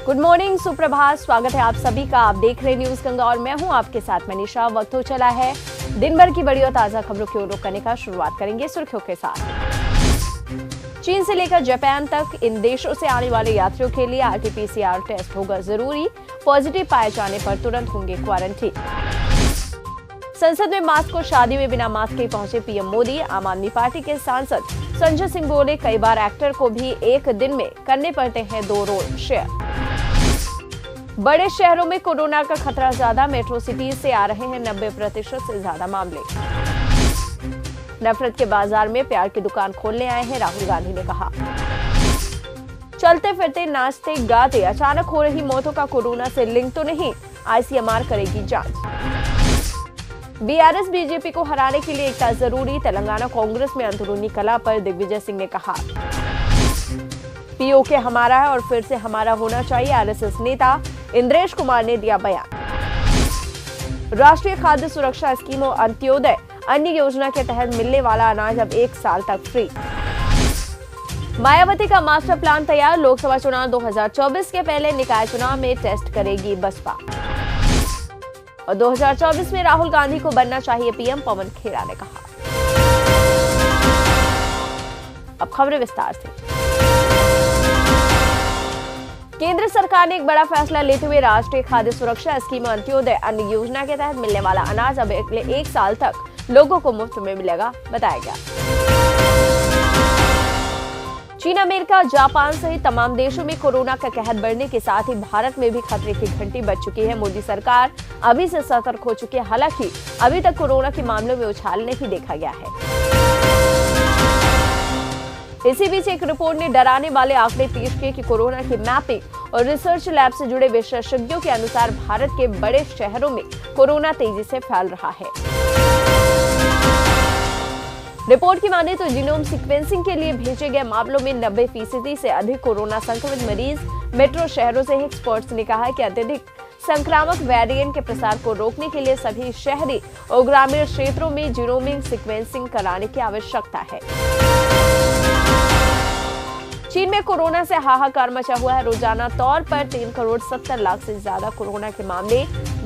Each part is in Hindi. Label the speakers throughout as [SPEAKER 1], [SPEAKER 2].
[SPEAKER 1] गुड मॉर्निंग, सुप्रभात। स्वागत है आप सभी का। आप देख रहे न्यूज गंगा और मैं हूं आपके साथ मनीषा। वक्त हो चला है दिन भर की बड़ी और ताजा खबरों की ओर रुख करने का। शुरुआत करेंगे सुर्खियों के साथ। चीन से लेकर जापान तक इन देशों से आने वाले यात्रियों के लिए RT-PCR टेस्ट होगा जरूरी। पॉजिटिव पाए जाने पर तुरंत होंगे क्वारंटीन। संसद में मास्क और शादी में बिना मास्क के पहुंचे पीएम मोदी। आम आदमी पार्टी के सांसद संजय सिंह बोले, कई बार एक्टर को भी एक दिन में करने पड़ते हैं 2 रोल शेयर। बड़े शहरों में कोरोना का खतरा ज्यादा। मेट्रो सिटीज से आ रहे हैं 90% से ज्यादा मामले। नफरत के बाजार में प्यार की दुकान खोलने आए हैं राहुल गांधी ने कहा। चलते फिरते नाचते गाते अचानक हो रही मौतों का कोरोना से लिंक तो नहीं, ICMR करेगी जांच। BRS बीजेपी को हराने के लिए एकता जरूरी। तेलंगाना कांग्रेस में अंदरूनी कलह पर दिग्विजय सिंह ने कहा। POK हमारा है और फिर से हमारा होना चाहिए, RSS नेता इंद्रेश कुमार ने दिया बयान। राष्ट्रीय खाद्य सुरक्षा स्कीम और अंत्योदय अन्य योजना के तहत मिलने वाला अनाज अब 1 साल तक फ्री। मायावती का मास्टर प्लान तैयार। लोकसभा चुनाव 2024 के पहले निकाय चुनाव में टेस्ट करेगी बसपा। और 2024 में राहुल गांधी को बनना चाहिए PM, पवन खेड़ा ने कहा। अब खबरें विस्तार से। केंद्र सरकार ने एक बड़ा फैसला लेते हुए राष्ट्रीय खाद्य सुरक्षा स्कीम और अंत्योदय अन्य योजना के तहत मिलने वाला अनाज अब अगले 1 साल तक लोगों को मुफ्त में मिलेगा, बताया गया। चीन, अमेरिका, जापान सहित तमाम देशों में कोरोना का कहर बढ़ने के साथ ही भारत में भी खतरे की घंटी बज चुकी है। मोदी सरकार अभी से सतर्क हो चुकी है। हालांकि अभी तक कोरोना के मामलों में उछाल नहीं देखा गया है। इसी बीच एक रिपोर्ट ने डराने वाले आंकड़े पेश किए कि कोरोना की मैपिंग और रिसर्च लैब से जुड़े विशेषज्ञों के अनुसार भारत के बड़े शहरों में कोरोना तेजी से फैल रहा है। रिपोर्ट की माने तो जीनोम सीक्वेंसिंग के लिए भेजे गए मामलों में 90% से अधिक कोरोना संक्रमित मरीज मेट्रो शहरों से हैं। एक्सपर्ट्स ने कहा है कि अत्यधिक संक्रामक वेरिएंट के प्रसार को रोकने के लिए सभी शहरी और ग्रामीण क्षेत्रों में जीनोमिक सीक्वेंसिंग कराने की आवश्यकता है। चीन में कोरोना से हाहाकार मचा हुआ है। रोजाना तौर पर 3,70,00,000 से ज्यादा कोरोना के मामले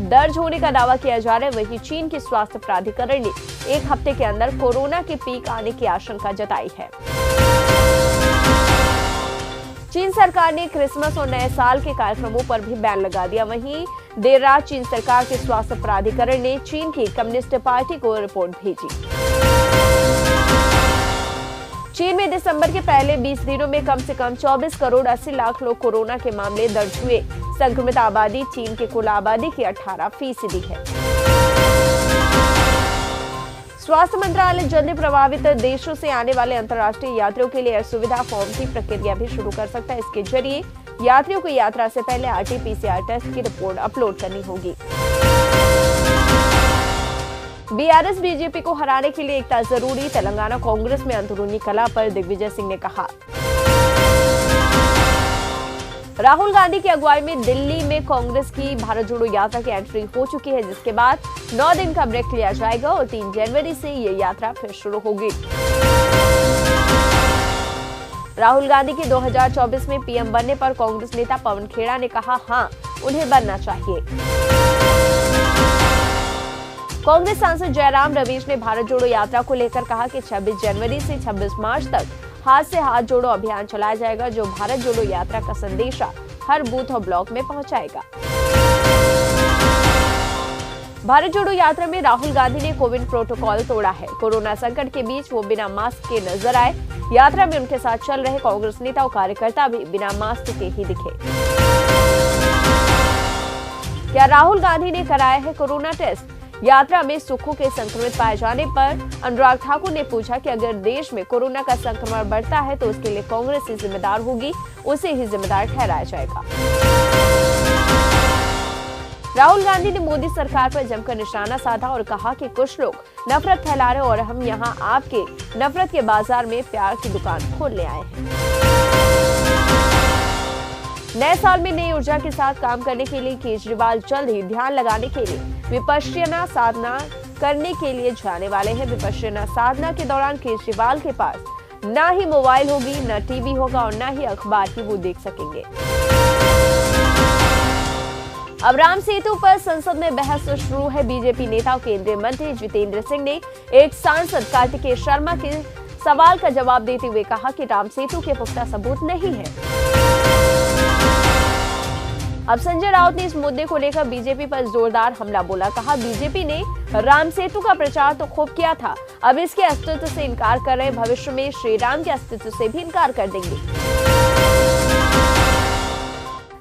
[SPEAKER 1] दर्ज होने का दावा किया जा रहा है। वहीं चीन के स्वास्थ्य प्राधिकरण ने 1 हफ्ते के अंदर कोरोना के पीक आने की आशंका जताई है। चीन सरकार ने क्रिसमस और नए साल के कार्यक्रमों पर भी बैन लगा दिया। वहीं देर रात चीन सरकार के स्वास्थ्य प्राधिकरण ने चीन की कम्युनिस्ट पार्टी को रिपोर्ट भेजी। चीन में दिसंबर के पहले 20 दिनों में कम से कम 24 करोड़ 80 लाख लोग कोरोना के मामले दर्ज हुए। संक्रमित आबादी चीन की कुल आबादी की 18% है। स्वास्थ्य मंत्रालय जल्दी प्रभावित देशों से आने वाले अंतर्राष्ट्रीय यात्रियों के लिए सुविधा फॉर्म की प्रक्रिया भी शुरू कर सकता है। इसके जरिए यात्रियों को यात्रा से पहले RT-PCR टेस्ट की रिपोर्ट अपलोड करनी होगी। BRS बीजेपी को हराने के लिए एकता जरूरी। तेलंगाना कांग्रेस में अंदरूनी कलह पर दिग्विजय सिंह ने कहा। राहुल गांधी की अगुवाई में दिल्ली में कांग्रेस की भारत जोड़ो यात्रा की एंट्री हो चुकी है, जिसके बाद 9 दिन का ब्रेक लिया जाएगा और 3 जनवरी से ये यात्रा फिर शुरू होगी। राहुल गांधी की 2024 में PM बनने पर कांग्रेस नेता पवन खेड़ा ने कहा, हां, उन्हें बनना चाहिए। कांग्रेस सांसद जयराम रमेश ने भारत जोड़ो यात्रा को लेकर कहा कि 26 जनवरी से 26 मार्च तक हाथ से हाथ जोड़ो अभियान चलाया जाएगा, जो भारत जोड़ो यात्रा का संदेशा हर बूथ और ब्लॉक में पहुंचाएगा। भारत जोड़ो यात्रा में राहुल गांधी ने कोविड प्रोटोकॉल तोड़ा है। कोरोना संकट के बीच वो बिना मास्क के नजर आए। यात्रा में उनके साथ चल रहे कांग्रेस नेता और कार्यकर्ता भी बिना मास्क के ही दिखे। क्या राहुल गांधी ने कराया है कोरोना टेस्ट? यात्रा में सुखों के संक्रमित पाए जाने पर अनुराग ठाकुर ने पूछा कि अगर देश में कोरोना का संक्रमण बढ़ता है तो उसके लिए कांग्रेस ही जिम्मेदार होगी, उसे ही जिम्मेदार ठहराया जाएगा। राहुल गांधी ने मोदी सरकार पर जमकर निशाना साधा और कहा कि कुछ लोग नफरत फैला रहे और हम यहां आपके नफरत के बाजार में प्यार की दुकान खोलने आए हैं। नए साल में नई ऊर्जा के साथ काम करने के लिए केजरीवाल जल्द ही ध्यान लगाने के लिए विपश्यना साधना करने के लिए जाने वाले हैं। विपश्यना साधना के दौरान केजरीवाल के पास न ही मोबाइल होगी, न टीवी होगा और न ही अखबार ही वो देख सकेंगे। अब राम सेतु पर संसद में बहस शुरू है। बीजेपी नेता और केंद्रीय मंत्री जितेंद्र सिंह ने एक सांसद कार्तिकेय शर्मा के सवाल का जवाब देते हुए कहा कि राम सेतु के पुख्ता सबूत नहीं है। अब संजय राउत ने इस मुद्दे को लेकर बीजेपी पर जोरदार हमला बोला। कहा, बीजेपी ने राम सेतु का प्रचार तो खूब किया था, अब इसके अस्तित्व से इनकार कर रहे, भविष्य में श्री राम के अस्तित्व से भी इनकार कर देंगे।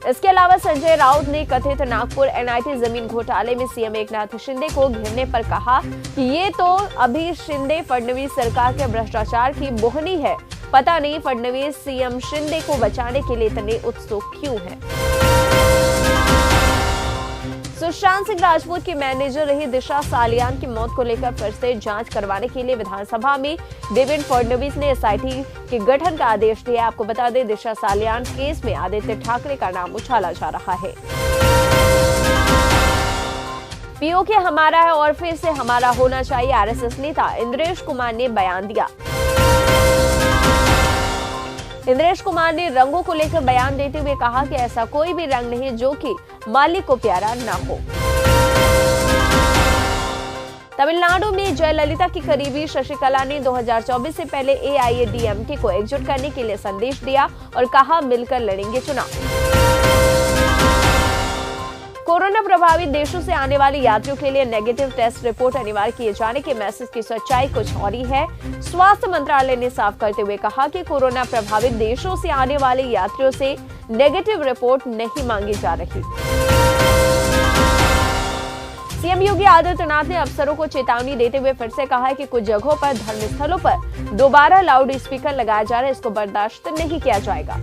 [SPEAKER 1] इसके अलावा संजय राउत ने कथित नागपुर एनआईटी जमीन घोटाले में सीएम एकनाथ शिंदे को घेरने पर कहा कि ये तो अभी शिंदे फडणवीस सरकार के भ्रष्टाचार की बोहनी है। पता नहीं फडणवीस सीएम शिंदे को बचाने के लिए इतने उत्सुक क्यों हैं। सुशांत सिंह राजपूत की मैनेजर रही दिशा सालियान की मौत को लेकर फिर से जांच करवाने के लिए विधानसभा में देवेंद्र फडणवीस ने एसआईटी के गठन का आदेश दिया। आपको बता दें, दिशा सालियान केस में आदित्य ठाकरे का नाम उछाला जा रहा है। पीओके हमारा है और फिर से हमारा होना चाहिए, आरएसएस नेता इंद्रेश कुमार ने बयान दिया। इंद्रेश कुमार ने रंगों को लेकर बयान देते हुए कहा कि ऐसा कोई भी रंग नहीं जो कि मालिक को प्यारा ना हो। तमिलनाडु में जयललिता की करीबी शशिकला ने 2024 से पहले एआईएडीएमके को एकजुट करने के लिए संदेश दिया और कहा, मिलकर लड़ेंगे चुनाव। कोरोना प्रभावित देशों से आने वाले यात्रियों के लिए नेगेटिव टेस्ट रिपोर्ट अनिवार्य किए जाने के मैसेज की सच्चाई कुछ और ही है। स्वास्थ्य मंत्रालय ने साफ करते हुए कहा कि कोरोना प्रभावित देशों से आने वाले यात्रियों से नेगेटिव रिपोर्ट नहीं मांगी जा रही। सीएम योगी आदित्यनाथ ने अफसरों को चेतावनी देते हुए फिर से कहा है कि कुछ जगहों पर धर्मस्थलों पर दोबारा लाउड स्पीकर लगाया जा रहा है, इसको बर्दाश्त नहीं किया जाएगा।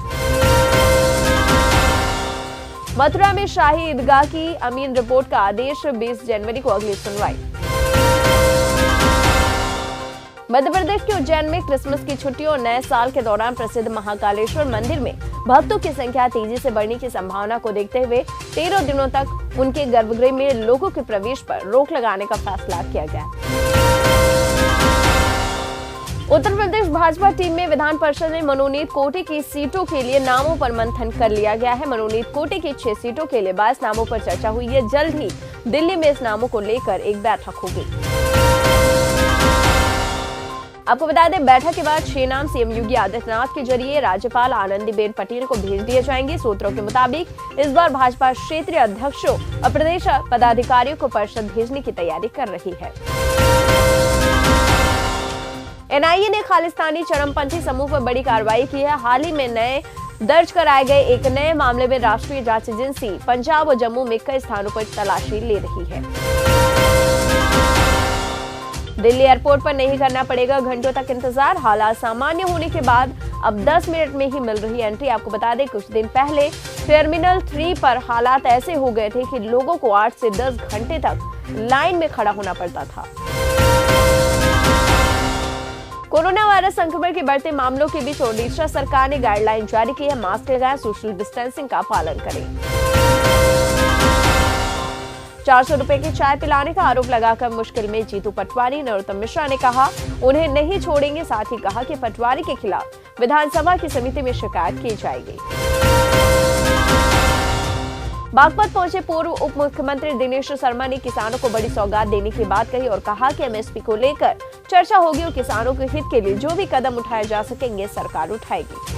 [SPEAKER 1] मथुरा में शाही ईदगाह की अमीन रिपोर्ट का आदेश, 20 जनवरी को अगली सुनवाई। मध्य प्रदेश के उज्जैन में क्रिसमस की छुट्टियों और नए साल के दौरान प्रसिद्ध महाकालेश्वर मंदिर में भक्तों की संख्या तेजी से बढ़ने की संभावना को देखते हुए 13 दिनों तक उनके गर्भगृह में लोगों के प्रवेश पर रोक लगाने का फैसला किया गया। उत्तर प्रदेश भाजपा टीम में विधान परिषद में मनोनीत कोटे की सीटों के लिए नामों पर मंथन कर लिया गया है। मनोनीत कोटे की 6 सीटों के लिए 22 नामों पर चर्चा हुई है। जल्द ही दिल्ली में इस नामों को लेकर एक बैठक होगी। आपको बता दें, बैठक के बाद 6 नाम सीएम योगी आदित्यनाथ के जरिए राज्यपाल आनंदीबेन पटेल को भेज दिए जाएंगे। सूत्रों के मुताबिक इस बार भाजपा क्षेत्रीय अध्यक्षों और प्रदेश पदाधिकारियों को परिषद भेजने की तैयारी कर रही है। एनआईए ने खालिस्तानी चरमपंथी समूह पर बड़ी कार्रवाई की है। हाल ही में नए दर्ज कराए गए एक नए मामले में राष्ट्रीय जांच एजेंसी पंजाब और जम्मू में कई स्थानों पर तलाशी ले रही है। दिल्ली एयरपोर्ट पर नहीं करना पड़ेगा घंटों तक इंतजार। हालात सामान्य होने के बाद अब 10 मिनट में ही मिल रही एंट्री। आपको बता दें, कुछ दिन पहले टर्मिनल 3 पर हालात ऐसे हो गए थे कि लोगों को 8 से 10 घंटे तक लाइन में खड़ा होना पड़ता था। कोरोना वायरस संक्रमण के बढ़ते मामलों के बीच ओडिशा सरकार ने गाइडलाइन जारी की है। मास्क लगाएं, सोशल डिस्टेंसिंग का पालन करें। 400 रुपए की चाय पिलाने का आरोप लगाकर मुश्किल में जीतू पटवारी। नरोत्तम मिश्रा ने कहा उन्हें नहीं छोड़ेंगे। साथ ही कहा कि पटवारी के खिलाफ विधानसभा की समिति में शिकायत की जाएगी। बागपत पहुंचे पूर्व उप मुख्यमंत्री दिनेश शर्मा ने किसानों को बड़ी सौगात देने की बात कही और कहा कि एमएसपी को लेकर चर्चा होगी और किसानों के हित के लिए जो भी कदम उठाए जा सकेंगे सरकार उठाएगी।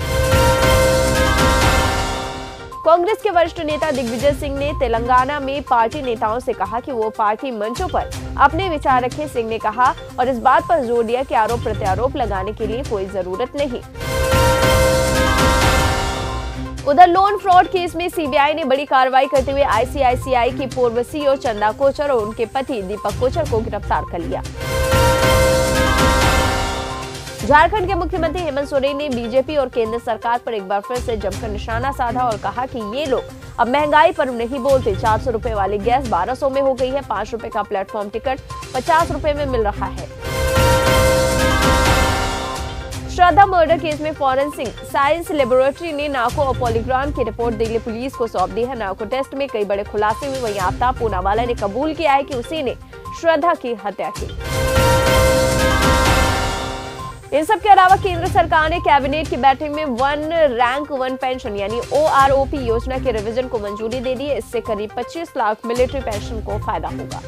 [SPEAKER 1] कांग्रेस के वरिष्ठ नेता दिग्विजय सिंह ने तेलंगाना में पार्टी नेताओं से कहा कि वो पार्टी मंचों पर अपने विचार रखें। सिंह ने कहा और इस बात पर जोर दिया कि आरोप प्रत्यारोप लगाने के लिए कोई जरूरत नहीं। उधर लोन फ्रॉड केस में सीबीआई ने बड़ी कार्रवाई करते हुए आईसीआईसीआई की पूर्व सीईओ चंदा कोचर और उनके पति दीपक कोचर को गिरफ्तार कर लिया। झारखंड के मुख्यमंत्री हेमंत सोरेन ने बीजेपी और केंद्र सरकार पर एक बार फिर से जमकर निशाना साधा और कहा कि ये लोग अब महंगाई पर नहीं बोलते। 400 रुपए वाली गैस 1200 में हो गई है। 5 रुपए का प्लेटफॉर्म टिकट 50 रुपए में मिल रहा है। श्रद्धा मर्डर केस में फॉरेंसिक साइंस लेबोरेटरी ने नार्को और पॉलीग्राफ की रिपोर्ट दिल्ली पुलिस को सौंप दी है। नार्को टेस्ट में कई बड़े खुलासे हुए। वहीं आफ्ताब पूनावाला ने कबूल किया है कि उसी ने श्रद्धा की हत्या की। इन सब के अलावा केंद्र सरकार ने कैबिनेट की बैठक में वन रैंक वन पेंशन यानी OROP योजना के रिवीजन को मंजूरी दे दी है। इससे करीब 25 लाख मिलिट्री पेंशन को फायदा होगा।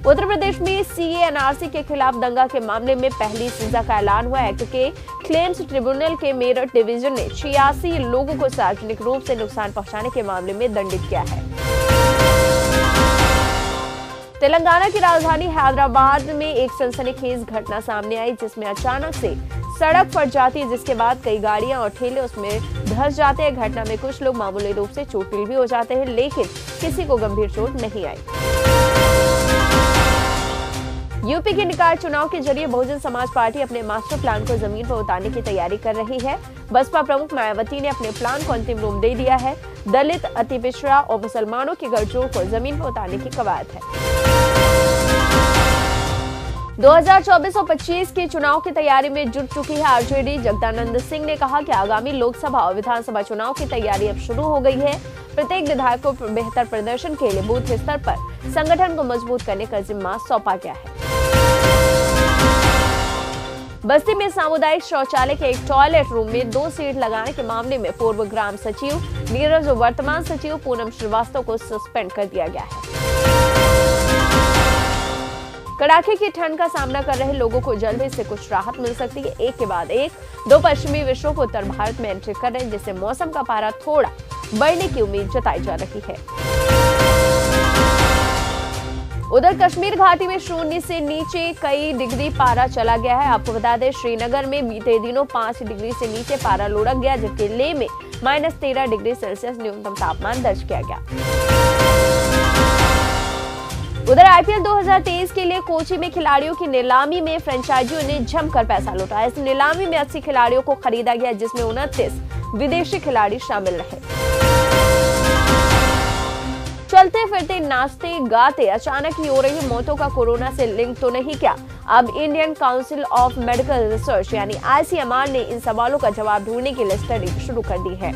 [SPEAKER 1] उत्तर प्रदेश में CA NRC के खिलाफ दंगा के मामले में पहली सजा का ऐलान हुआ। एक्ट के क्लेम्स ट्रिब्यूनल के मेरठ डिवीजन ने 86 लोगों को सार्वजनिक रूप से नुकसान पहुंचाने के मामले में दंडित किया है। तेलंगाना की राजधानी हैदराबाद में एक सनसनीखेज घटना सामने आई, जिसमें अचानक से सड़क फट जाती है, जिसके बाद कई गाड़ियां और ठेले उसमें धंस जाते हैं। घटना में कुछ लोग मामूली रूप से चोटिल भी हो जाते हैं, लेकिन किसी को गंभीर चोट नहीं आई। यूपी के निकाय चुनाव के जरिए बहुजन समाज पार्टी अपने मास्टर प्लान को जमीन पर उतारने की तैयारी कर रही है। बसपा प्रमुख मायावती ने अपने प्लान को अंतिम रूप दे दिया है। दलित, अति पिछड़ा और मुसलमानों के गठजोड़ को जमीन पर उतारने की कवायद है। 2024 और 25 के चुनाव की तैयारी में जुट चुकी है आरजेडी। जगदानंद सिंह ने कहा कि आगामी लोकसभा और विधानसभा चुनाव की तैयारी अब शुरू हो गई है। प्रत्येक विधायक को बेहतर प्रदर्शन के लिए बूथ स्तर पर संगठन को मजबूत करने का जिम्मा सौंपा गया है। बस्ती में सामुदायिक शौचालय के एक टॉयलेट रूम में 2 सीट लगाने के मामले में पूर्व ग्राम सचिव नीरज और वर्तमान सचिव पूनम श्रीवास्तव को सस्पेंड कर दिया गया है। कड़ाके की ठंड का सामना कर रहे लोगों को जल्द ही से कुछ राहत मिल सकती है। एक के बाद एक 2 पश्चिमी विक्षोभ उत्तर भारत में एंट्री कर रहे हैं, जिससे मौसम का पारा थोड़ा बढ़ने की उम्मीद जताई जा रही है। उधर कश्मीर घाटी में 0 से नीचे कई डिग्री पारा चला गया है। आपको बता दें, श्रीनगर में बीते दिनों 5 डिग्री से नीचे पारा लुढ़क गया, जबकि लेह में -13 डिग्री सेल्सियस न्यूनतम तापमान दर्ज किया गया। उधर IPL 2023 के लिए कोची में खिलाड़ियों की नीलामी में फ्रेंचाइजियों ने जमकर पैसा लुटाया। इस नीलामी में 80 खिलाड़ियों को खरीदा गया, जिसमें 29 विदेशी खिलाड़ी शामिल रहे। चलते फिरते, नाचते गाते अचानक ही हो रही मौतों का कोरोना से लिंक तो नहीं क्या? अब Indian council of medical research यानी ICMR ने इन सवालों का जवाब ढूंढने के लिए स्टडी शुरू कर दी है।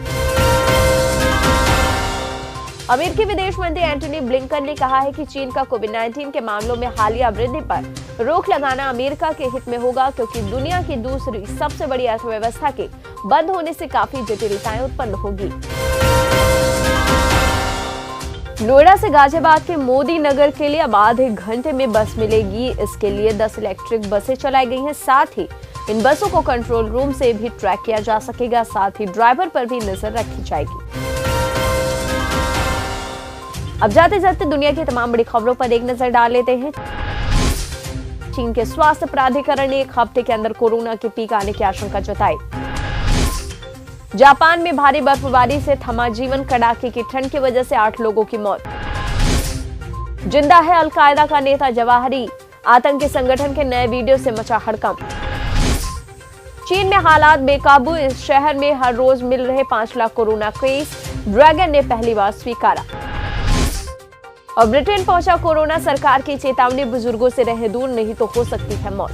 [SPEAKER 1] अमेरिकी विदेश मंत्री एंटनी ब्लिंकन ने कहा है कि चीन का कोविड-19 के मामलों में हालिया वृद्धि पर रोक लगाना अमेरिका के हित में होगा, क्योंकि दुनिया की दूसरी सबसे बड़ी अर्थव्यवस्था के बंद होने से काफी जटिलताएं उत्पन्न होगी। नोएडा से गाजियाबाद के मोदी नगर के लिए अब आधे घंटे में बस मिलेगी। इसके लिए 10 इलेक्ट्रिक बसें चलाई गई हैं। साथ ही इन बसों को कंट्रोल रूम से भी ट्रैक किया जा सकेगा। साथ ही ड्राइवर पर भी नजर रखी जाएगी। अब जाते जाते दुनिया की तमाम बड़ी खबरों पर एक नजर डाल लेते हैं। चीन के स्वास्थ्य प्राधिकरण ने 1 हफ्ते के अंदर कोरोना के पीक आने की आशंका जताई। जापान में भारी बर्फबारी से थमा जीवन, कड़ाके की ठंड की वजह से 8 लोगों की मौत। जिंदा है अल-कायदा का नेता जवाहिरी, आतंकी संगठन के नए वीडियो से मचा हड़कंप। चीन में हालात बेकाबू, इस शहर में हर रोज मिल रहे 5 लाख कोरोना केस, ड्रैगन ने पहली बार स्वीकारा। और ब्रिटेन पहुंचा कोरोना, सरकार की चेतावनी, बुजुर्गों से रहे दूर नहीं तो हो सकती है मौत।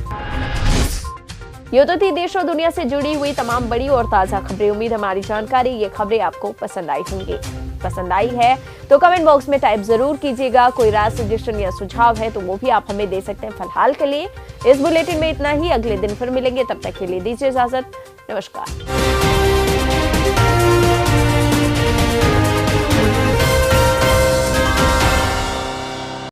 [SPEAKER 1] ये तो थी देश और दुनिया से जुड़ी हुई तमाम बड़ी और ताजा खबरें। उम्मीद हमारी जानकारी, ये खबरें आपको पसंद आई होंगी। पसंद आई है तो कमेंट बॉक्स में टाइप जरूर कीजिएगा। कोई राय, सजेशन या सुझाव है तो वो भी आप हमें दे सकते हैं। फिलहाल के लिए इस बुलेटिन में इतना ही। अगले दिन फिर मिलेंगे, तब तक के लिए दीजिए इजाजत। नमस्कार।